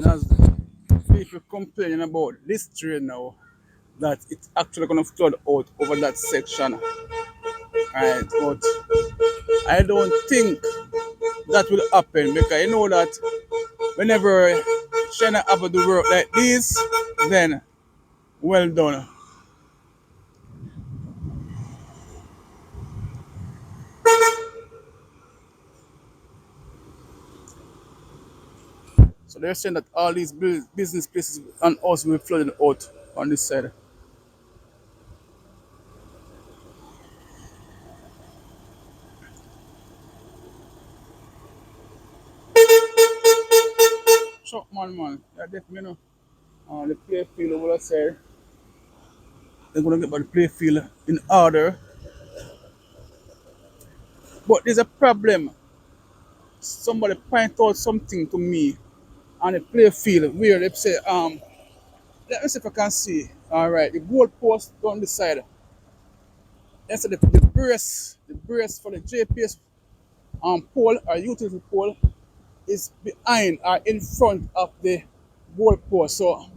As people complaining about this train now, that it's actually going to flood out over that section. Right, but I don't think that will happen because you know that whenever China have to do work like this, then well done. So they're saying that all these business places and us will be flooded out on this side. Shut man. Yeah, definitely know. The play field over the side. They're gonna get by the play field in order. But there's a problem. Somebody point out something to me on the play field where they say, let me see if I can see. Alright, the goal post on the side. That's the brace for the JPS pole or utility pole is behind or in front of the goal post. So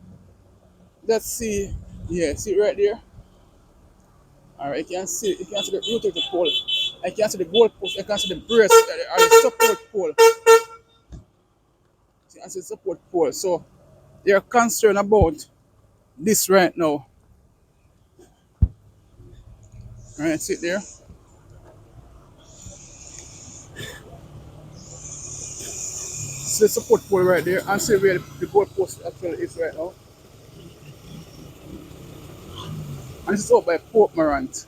let's see. Yeah, see right there. Alright, you can see the utility pole. I can see the goal post, I can see the brace or the support pole. You can see the support pole. So they're concerned about this right now. Alright, see it there. See the support pole right there and see where the goal post actually is right now. And this is out by Port Morant,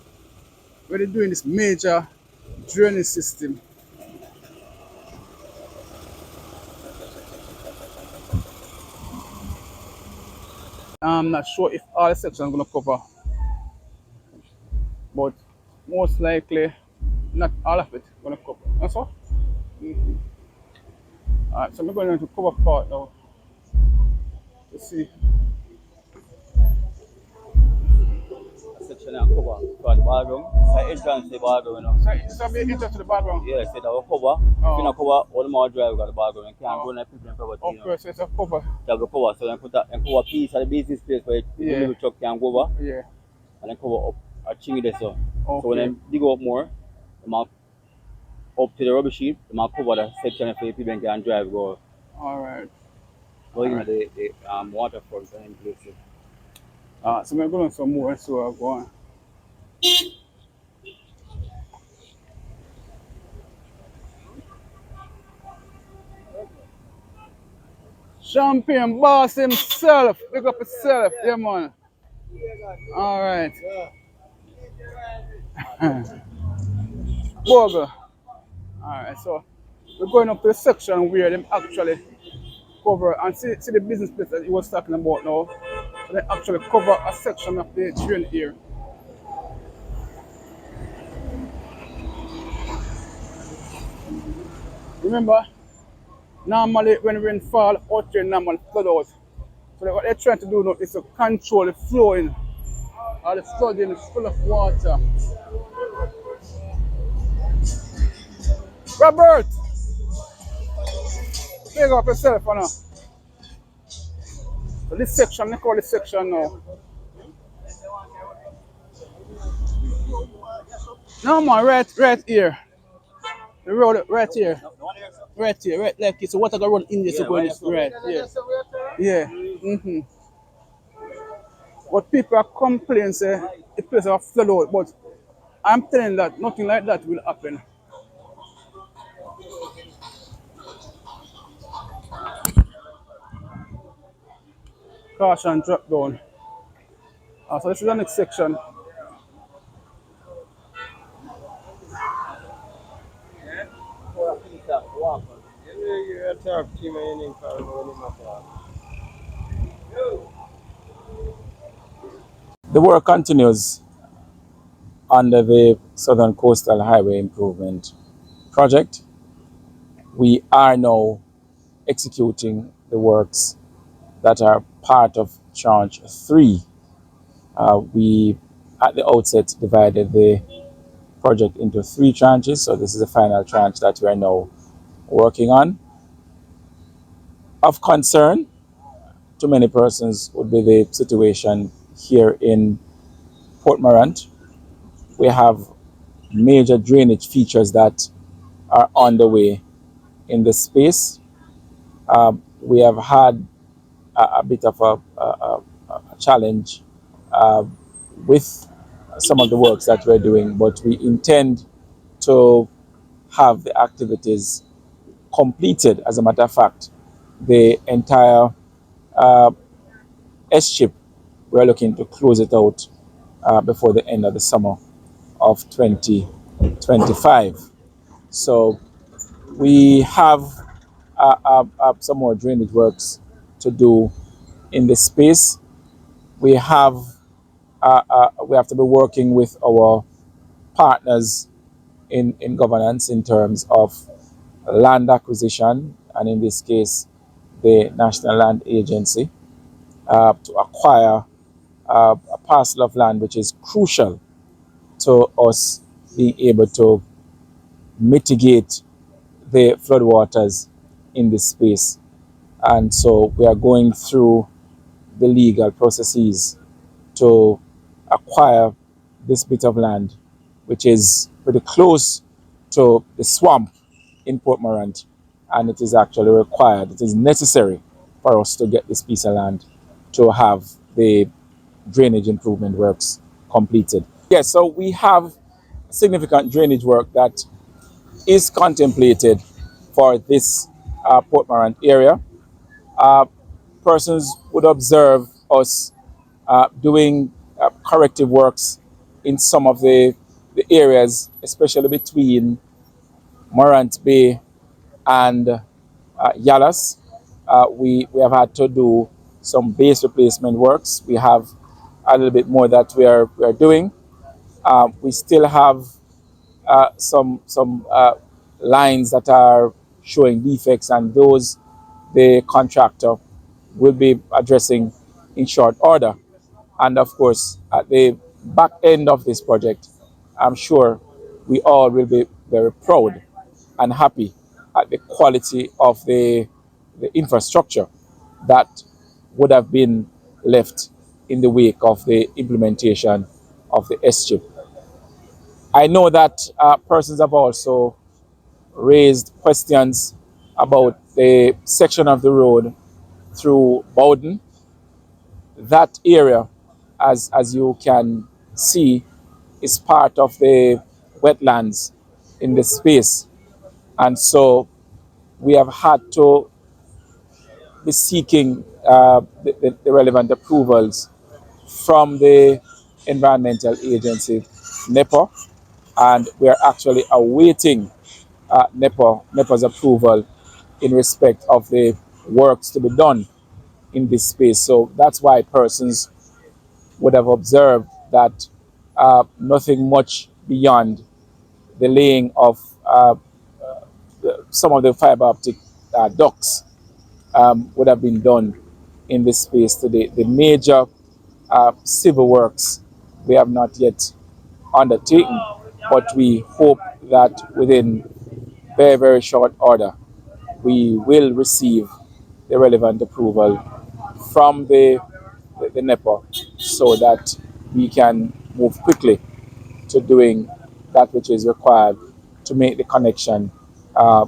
where they're doing this major drainage system. I'm not sure if all the sections are going to cover, but most likely not all of it going to cover. That's all. Alright, so I'm going to cover part now to see. Section and cover for the bathroom. So entrance to the bathroom, you know. So it's a bit into the background. Yeah, so that will cover. If you not cover, all the more drive got the bathroom. You can't go in the people and property, you know. Okay, so it's a cover. That will cover. So then put that and cover piece of the business place where the Yeah. little truck can go over Yeah. and then cover up a chingy there so. So when Okay. them dig up more, they might up to the rubbish heap, they might cover the section for the people can drive go. Alright. Go in Alright. the waterfront and places. So we're going some more, so I'll go on. Champion boss himself. Pick up himself. Yeah, man. Alright. Burger. Alright, so we're going up to the section where them actually cover and see the business place that he was talking about now. So they actually cover a section of the train here. Remember, normally when rain fall, out here normally flood out. So what they're trying to do now is to control the flowing or the flooding is full of water. Robert! Pick up yourself now. So this section, they call this section now. No man, right here. The road right here. Right here, right like it. So water gonna run in this so going this right. Yeah. Yeah. But people are complaining say the place are flood out, but I'm telling that nothing like that will happen. Caution drop down. So this is the next section. The work continues under the Southern Coastal Highway Improvement Project. We are now executing the works that are part of Tranche 3. We, at the outset, divided the project into 3 tranches, so this is the final tranche that we are now working on. Of concern to many persons would be the situation here in Port Morant. We have major drainage features that are on the way in the space. We have had a bit of a challenge uh, with some of the works that we're doing, but we intend to have the activities completed. As a matter of fact, the entire uh, S chip, we're looking to close it out before the end of the summer of 2025. So we have some more drainage works to do in this space. We have to be working with our partners in governance in terms of land acquisition, and in this case, the National Land Agency, to acquire a parcel of land which is crucial to us being able to mitigate the floodwaters in this space. And so we are going through the legal processes to acquire this bit of land, which is pretty close to the swamp in Port Morant, and it is actually required, it is necessary for us to get this piece of land to have the drainage improvement works completed. Yes, so we have significant drainage work that is contemplated for this Port Morant area. Uh, Persons would observe us doing corrective works in some of the areas, especially between Morant Bay and Yalas. We have had to do some base replacement works. We have a little bit more that we are doing. We still have some lines that are showing defects, and those the contractor will be addressing in short order. And of course, at the back end of this project, I'm sure we all will be very proud and happy at the quality of the infrastructure that would have been left in the wake of the implementation of the S chip. I know that persons have also raised questions about the section of the road through Bowden. That area, as you can see, is part of the wetlands in the space. And so we have had to be seeking the relevant approvals from the environmental agency, NEPA, and we are actually awaiting NEPA's approval in respect of the works to be done in this space. So that's why persons would have observed that nothing much beyond the laying of some of the fiber optic ducts would have been done in this space today. The major civil works we have not yet undertaken, but we hope that within very, very short order, we will receive the relevant approval from the NEPA so that we can move quickly to doing that which is required to make the connection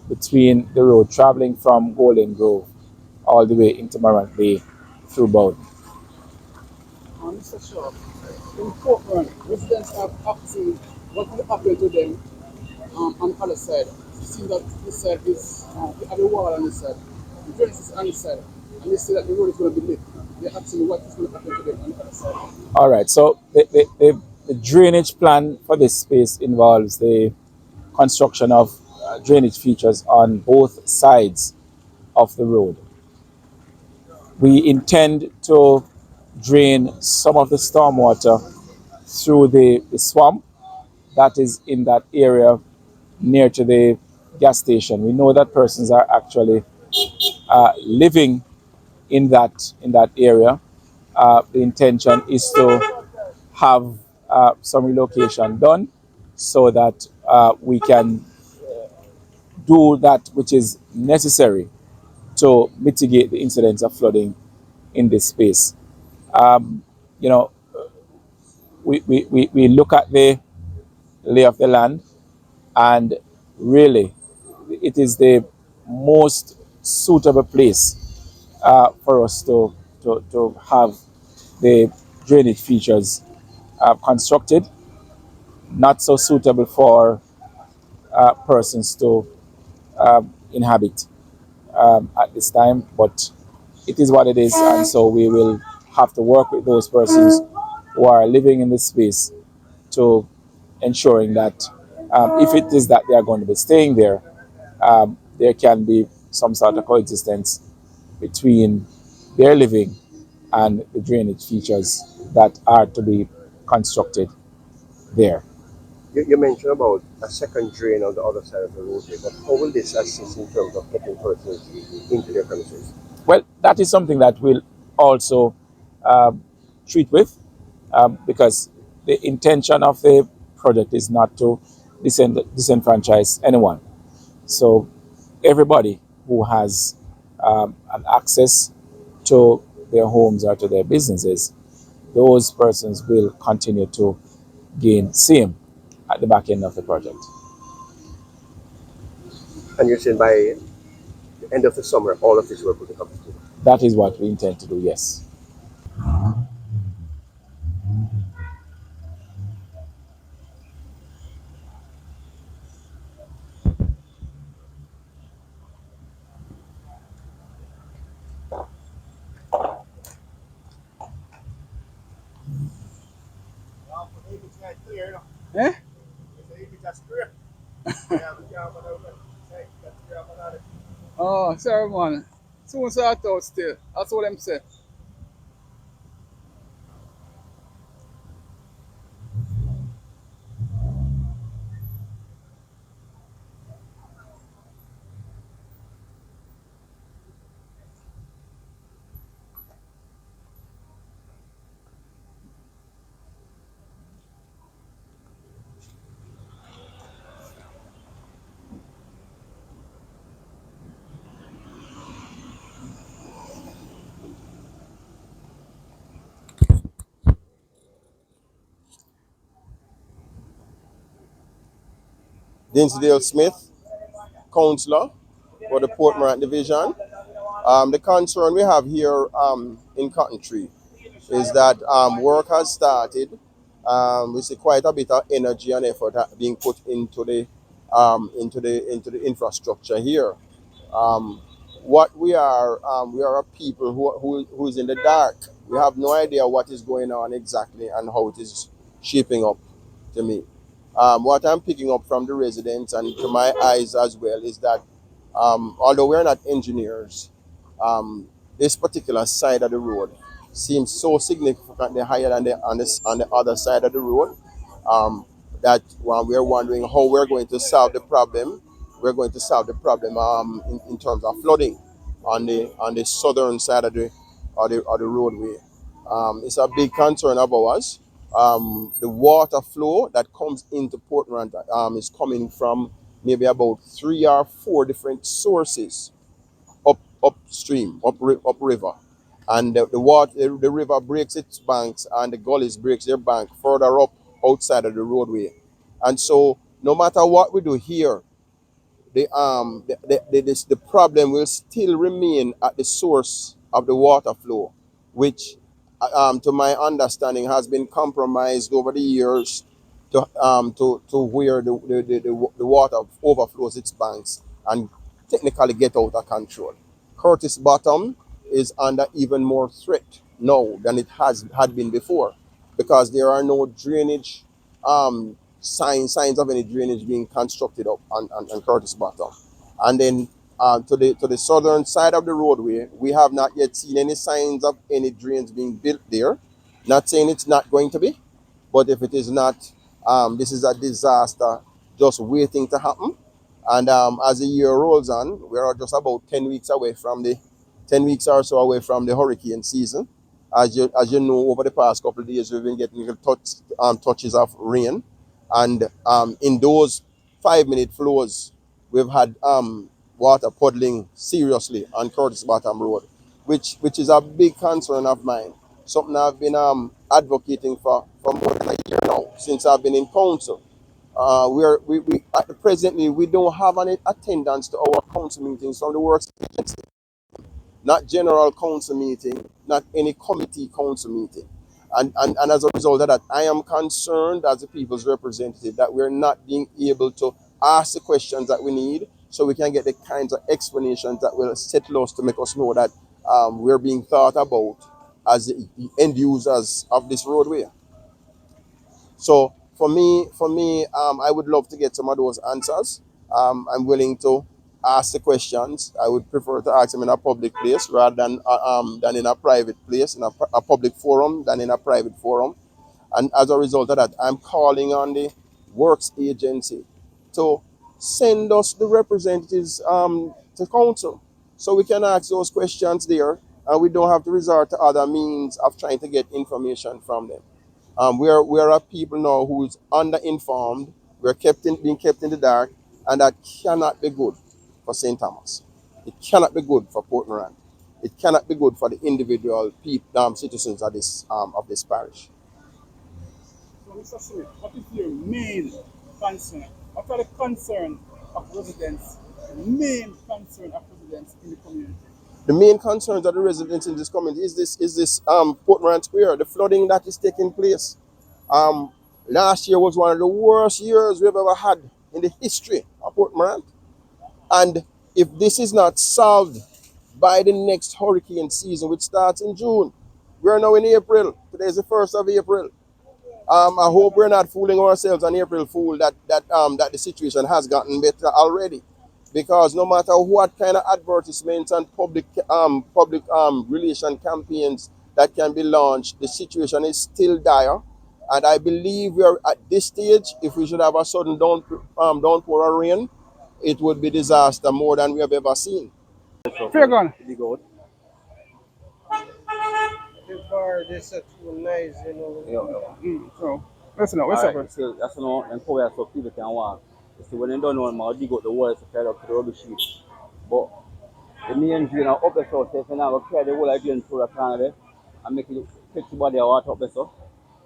between the road traveling from Golden Grove all the way into Morant Bay through Bowden. Mr. Shaw, in Portland, residents have asked what will happen to them on the other side. You see that this side is, they have a wall on this side, the drainage is on this side, and they say that the road is going to be lit. They're asking what is going to happen to them on the other side. All right, so the drainage plan for this space involves the construction of drainage features on both sides of the road. We intend to drain some of the stormwater through the swamp that is in that area near to the gas station. We know that persons are actually living in that area. The intention is to have some relocation done so that we can do that which is necessary to mitigate the incidence of flooding in this space. Um, you know, we look at the lay of the land, and really, it is the most suitable place for us to have the drainage features constructed. Not so suitable for persons to inhabit at this time, but it is what it is, and so we will have to work with those persons who are living in this space to ensuring that if it is that they are going to be staying there, there can be some sort of coexistence between their living and the drainage features that are to be constructed there. You mentioned about a second drain on the other side of the roadway, but how will this assist in terms of getting persons into their premises? Well, that is something that we'll also um, treat with, because the intention of the project is not to disenfranchise anyone. So everybody who has an access to their homes or to their businesses, those persons will continue to gain same at the back end of the project. And you're saying by the end of the summer, all of this work will be completed. That is what we intend to do, yes. Eh? Oh, sorry, man. Soon sort out still. That's what them say. Dinsdale Smith, councillor for the Port Morant Division. The concern we have here in Cotton Tree is that work has started. We see quite a bit of energy and effort being put into the infrastructure here. Um, what we are a people who's in the dark. We have no idea what is going on exactly and how it is shaping up to me. What I'm picking up from the residents and to my eyes as well is that although we're not engineers, this particular side of the road seems so significantly higher than on the other side of the road, that we're wondering how we're going to solve the problem. We're going to solve the problem in terms of flooding on the southern side of the roadway. It's a big concern of ours. The water flow that comes into Port Morant is coming from maybe about 3 or 4 different sources upstream, upriver. And the river breaks its banks and the gullies breaks their bank further up outside of the roadway. And so no matter what we do here, the problem will still remain at the source of the water flow, which to my understanding has been compromised over the years to where the water overflows its banks and technically get out of control. Curtis Bottom is under even more threat now than it has had been before, because there are no drainage signs of any drainage being constructed up on Curtis Bottom. And then to the southern side of the roadway, we have not yet seen any signs of any drains being built there. Not saying it's not going to be, but if it is not, this is a disaster just waiting to happen. And as the year rolls on, we are just about 10 weeks away from the 10 weeks or so away from the hurricane season. As you know, over the past couple of days, we've been getting little touches of rain, and in those 5 minute flows, we've had water puddling seriously on Curtis Bottom Road. which is a big concern of mine. Something I've been advocating for more than a year now since I've been in council. We presently we don't have any attendance to our council meetings from the works agency, not general council meeting, not any committee council meeting. And as a result of that, I am concerned as the people's representative that we're not being able to ask the questions that we need so we can get the kinds of explanations that will settle us to make us know that we're being thought about as the end users of this roadway. So I would love to get some of those answers. I'm willing to ask the questions. I would prefer to ask them in a public place rather than in a private place, in a public forum than in a private forum. And as a result of that, I'm calling on the works agency to send us the representatives to council so we can ask those questions there and we don't have to resort to other means of trying to get information from them. We are a people now who's underinformed. Being kept in the dark, and that cannot be good for St. Thomas. It cannot be good for Port Morant. It cannot be good for the individual citizens of this parish. So, Mr. Smith, what is your main concern? What are the concerns of residents, the main concern of residents in the community? The main concerns of the residents in this community is this Port Morant Square, the flooding that is taking place. Um, Last year was one of the worst years we've ever had in the history of Port Morant. And if this is not solved by the next hurricane season, which starts in June, we are now in April. Today is the 1st of April. I hope we're not fooling ourselves on April Fool that the situation has gotten better already, because no matter what kind of advertisements and public relation campaigns that can be launched, the situation is still dire. And I believe we are at this stage. If we should have a sudden downpour of rain, it would be disaster more than we have ever seen. So Fair gun. to dig out. The bar, they said too nice, you know. So, listen up, what's Alright, up? so that's no and power so people can walk. You see when they don't know them, dig out the walls to carry up to the rubbish heap. But the main drain are up there, so if you now carry the whole again through the corner there and make it take the body of water up there, so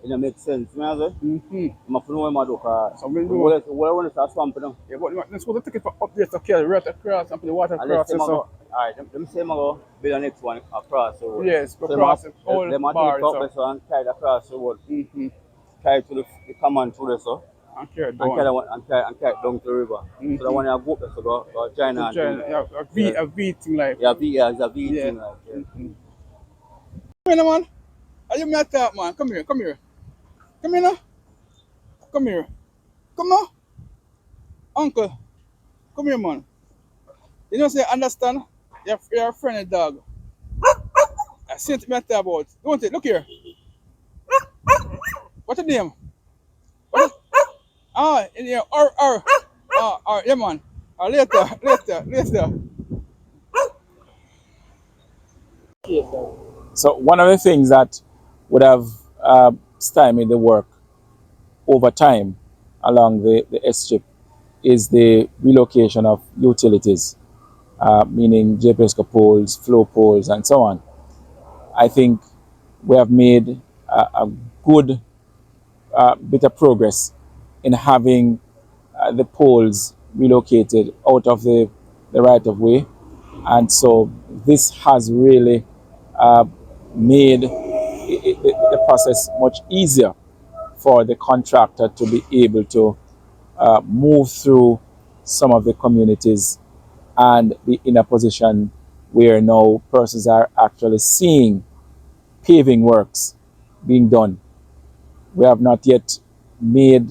it don't make sense. You know what I'm saying? I'm not know what I'm So, we the do. wall want to start swamping now. Yeah, but let's go to take it for up there to carry the water across and put the water Unless across. them So, go, alright, them say go build the next one across the road. yes, go So across the whole them take bar. it up So, there so and carry it across the road. Carry it to the command through there so. and carry it And carry, down. one, and carry it down to the river. So that one you go up there so go join To and join, do. yeah, Yeah. a V thing like. Yeah, it's a V Yeah. thing like yeah. Come here, man. Are you me talk, man? Come here, come here. Come here, now. Come here. Come now. Uncle, come here, man. You know, say, understand? You're a friendly dog. I see it me talk about. Don't it? Look here. What's your name? What? In here. Yeah, man. Later. So one of the things that would have stymied the work over time along the S-chip is the relocation of utilities, meaning JPSCO poles, flow poles, and so on. I think we have made a good bit of progress in having the poles relocated out of the right of way. And so this has really made the process much easier for the contractor to be able to move through some of the communities and be in a position where now persons are actually seeing paving works being done. We have not yet made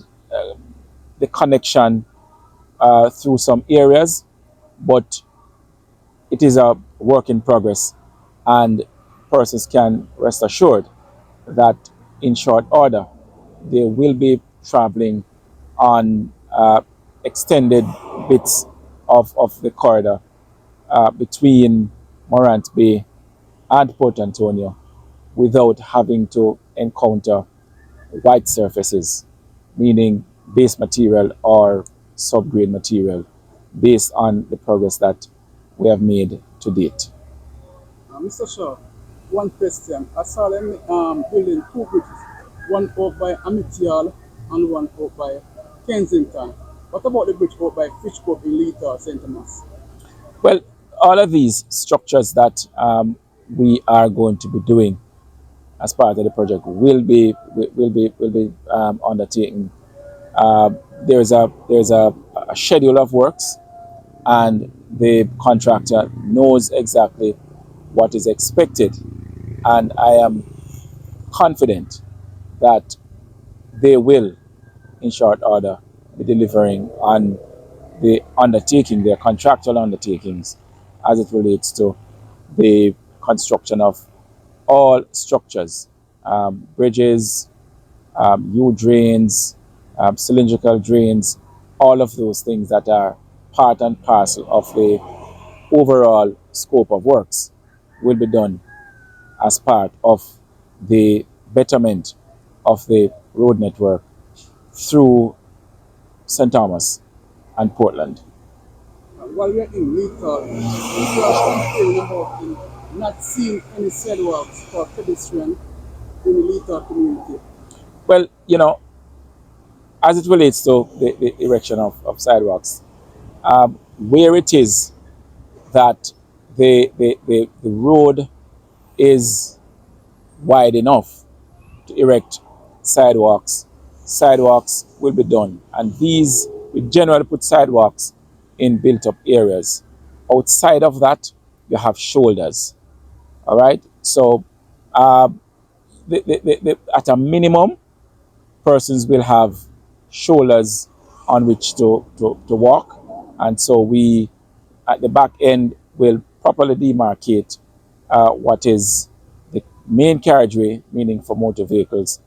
the connection through some areas, but it is a work in progress, and persons can rest assured that in short order they will be traveling on extended bits of the corridor between Morant Bay and Port Antonio without having to encounter white surfaces, meaning base material or subgrade material, based on the progress that we have made to date. Mr. Shaw, one question. I saw them building two bridges, one out by Amityal and one out by Kensington. What about the bridge out by Fishport in Lethal, St. Thomas? Well, all of these structures that we are going to be doing as part of the project will be undertaken. There's a schedule of works, and the contractor knows exactly what is expected, and I am confident that they will, in short order, be delivering on their contractual undertakings, as it relates to the construction of all structures, bridges, U drains, cylindrical drains, all of those things that are part and parcel of the overall scope of works will be done as part of the betterment of the road network through St. Thomas and Portland. While we're in Lethal, people are complaining about not seeing any sidewalks for pedestrians in the Lethal community. Well, as it relates to the erection of sidewalks, where it is that the road is wide enough to erect sidewalks, sidewalks will be done. And these, we generally put sidewalks in built up areas. Outside of that, you have shoulders. All right. So, uh, at a minimum, persons will have shoulders on which to walk. And so we, at the back end, will properly demarcate what is the main carriageway, meaning for motor vehicles,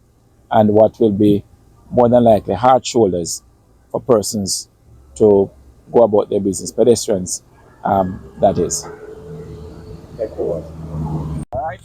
and what will be more than likely hard shoulders for persons to go about their business, pedestrians, that is. Thank you. All right.